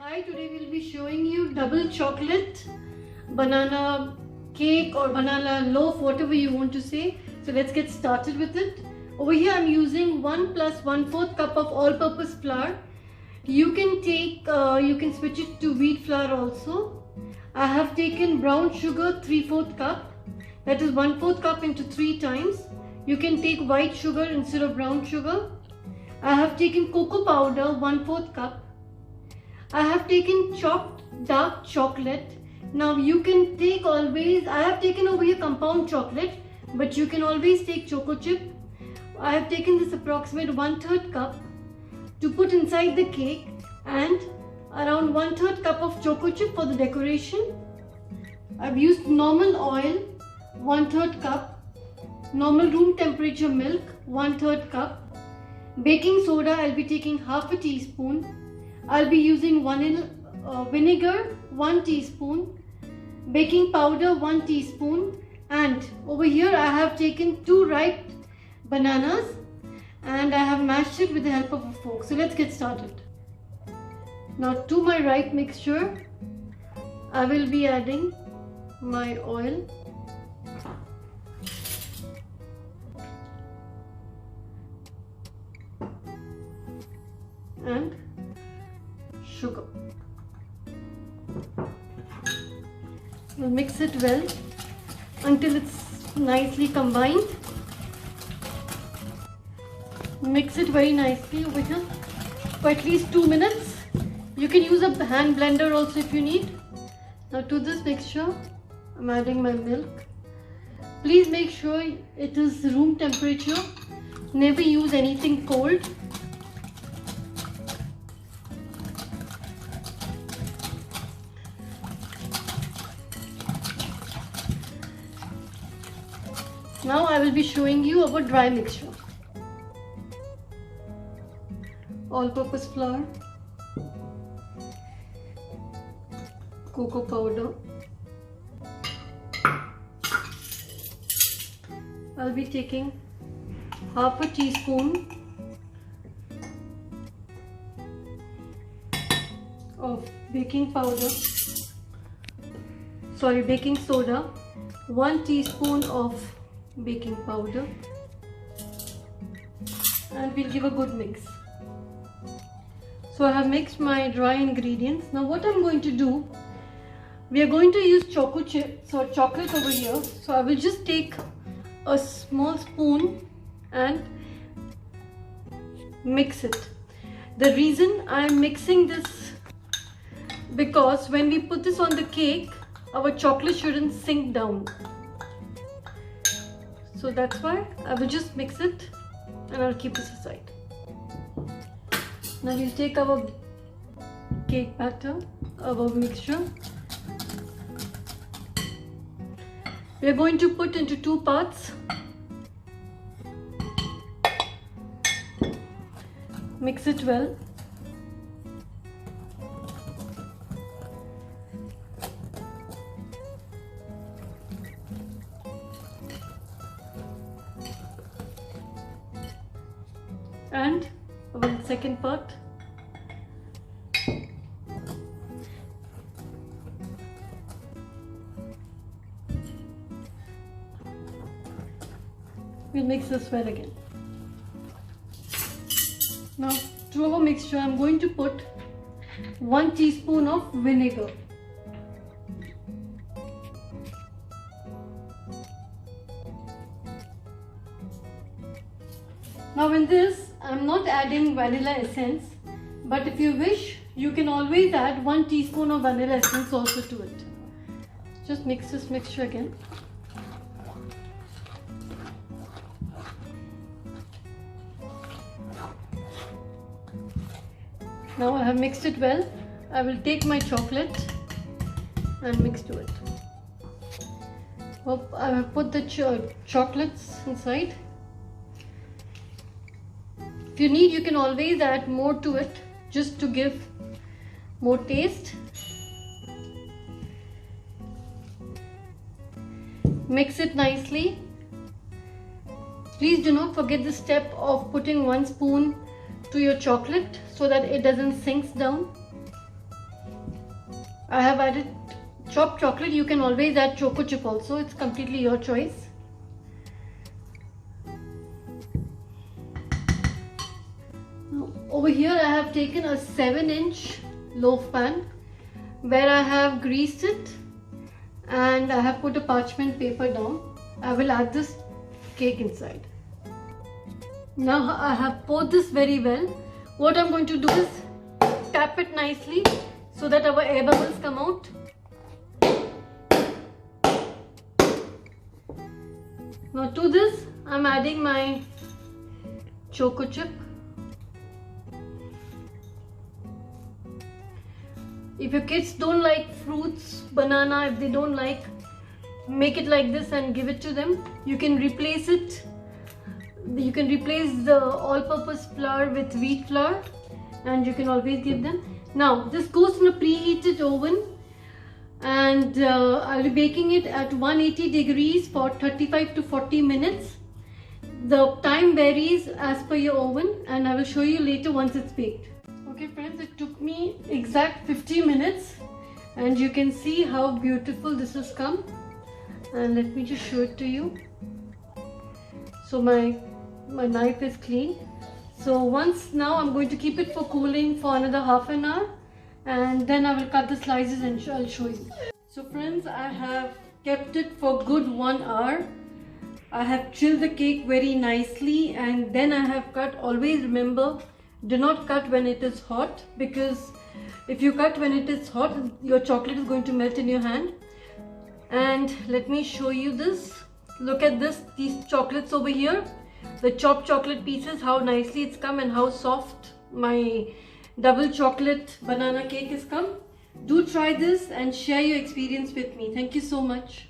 Hi, today we'll be showing you double chocolate banana cake or banana loaf, whatever you want to say. So let's get started with it. Over here I'm using 1 + 1/4 cup of all-purpose flour. You can switch it to wheat flour also. I have taken brown sugar 3/4 cup. That is 1/4 cup into 3 times. You can take white sugar instead of brown sugar. I have taken cocoa powder 1/4 cup. I have taken chopped dark chocolate. Now you can take I have taken over here compound chocolate, but you can always take choco chip. I have taken this approximate 1/3 cup to put inside the cake, and around 1/3 cup of choco chip for the decoration. I've used normal oil 1/3 cup, normal room temperature milk 1/3 cup, baking soda I'll be taking half a teaspoon. I'll be using vinegar 1 teaspoon, baking powder 1 teaspoon, and over here I have taken 2 ripe bananas and I have mashed it with the help of a fork. So let's get started. Now to my ripe mixture I will be adding my oil, and sugar. We'll mix it well until it's nicely combined. Mix it very nicely over here for at least 2 minutes. You can use a hand blender also if you need. Now to this mixture I'm adding my milk. Please make sure it is room temperature. Never use anything cold. Now I will be showing you our dry mixture. All-purpose flour, cocoa powder. I'll be taking half a teaspoon of baking soda, 1 teaspoon of baking powder, and we'll give a good mix. So I have mixed my dry ingredients. Now what I'm going to do, we are going to use chocolate over here. So I will just take a small spoon and mix it. The reason I am mixing this, because when we put this on the cake, our chocolate shouldn't sink down. So that's why I will just mix it and I'll keep this aside. Now we'll take our cake batter, our mixture. We are going to put into 2 parts. Mix it well. And our second part. We'll mix this well again. Now to our mixture I'm going to put 1 teaspoon of vinegar. Now in this I'm not adding vanilla essence, but if you wish you can always add 1 teaspoon of vanilla essence also to it. Just mix this mixture again. Now I have mixed it well. I will take my chocolate and mix to it. I have put the chocolates inside. If you need, you can always add more to it just to give more taste. Mix it nicely. Please do not forget the step of putting 1 spoon to your chocolate so that it doesn't sink down. I have added chopped chocolate. You can always add choco chip also. It's completely your choice. Over here I have taken a 7-inch loaf pan where I have greased it and I have put a parchment paper down. I will add this cake inside. Now I have poured this very well. What I'm going to do is tap it nicely so that our air bubbles come out. Now to this I'm adding my choco chip. If your kids don't like fruits, banana, if they don't like, make it like this and give it to them. You can replace it. You can replace the all-purpose flour with wheat flour and you can always give them. Now this goes in a preheated oven and I'll be baking it at 180 degrees for 35 to 40 minutes. The time varies as per your oven and I will show you later once it's baked. Okay friends, it took me exact 50 minutes and you can see how beautiful this has come, and let me just show it to you. So my knife is clean. So now I'm going to keep it for cooling for another half an hour and then I will cut the slices and I'll show you. So friends, I have kept it for good 1 hour. I have chilled the cake very nicely and then I have cut. Always remember, do not cut when it is hot, because if you cut when it is hot, your chocolate is going to melt in your hand. And let me show you this. Look at this, these chocolates over here. The chopped chocolate pieces, how nicely it's come and how soft my double chocolate banana cake has come. Do try this and share your experience with me. Thank you so much.